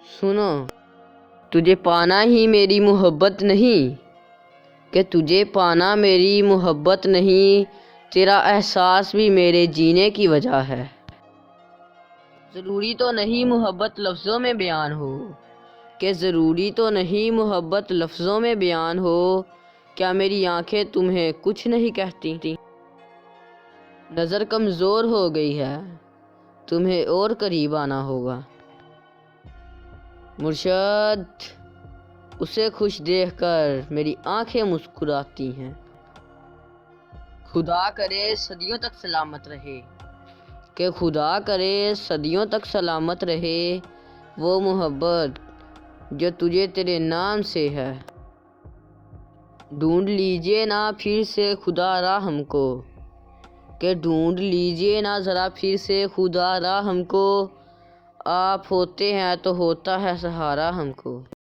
سنو، تجھے پانا ہی میری محبت نہیں، کہ تجھے پانا میری محبت نہیں، تیرا احساس بھی میرے جینے کی وجہ ہے۔ ضروری تو نہیں محبت لفظوں میں بیان ہو، کہ ضروری تو نہیں محبت لفظوں میں بیان ہو، کیا میری آنکھیں تمہیں کچھ نہیں کہتی؟ نظر کمزور ہو گئی ہے، تمہیں اور قریب آنا ہوگا۔ مرشد، اسے خوش دیکھ کر میری آنکھیں مسکراتی ہیں۔ خدا کرے صدیوں تک سلامت رہے، کہ خدا کرے صدیوں تک سلامت رہے وہ محبت جو تجھے تیرے نام سے ہے۔ ڈھونڈ لیجیے نا پھر سے خدا را ہم کو، کہ ڈھونڈ لیجیے نا ذرا پھر سے خدا را ہم کو، آپ ہوتے ہیں تو ہوتا ہے سہارا ہم کو۔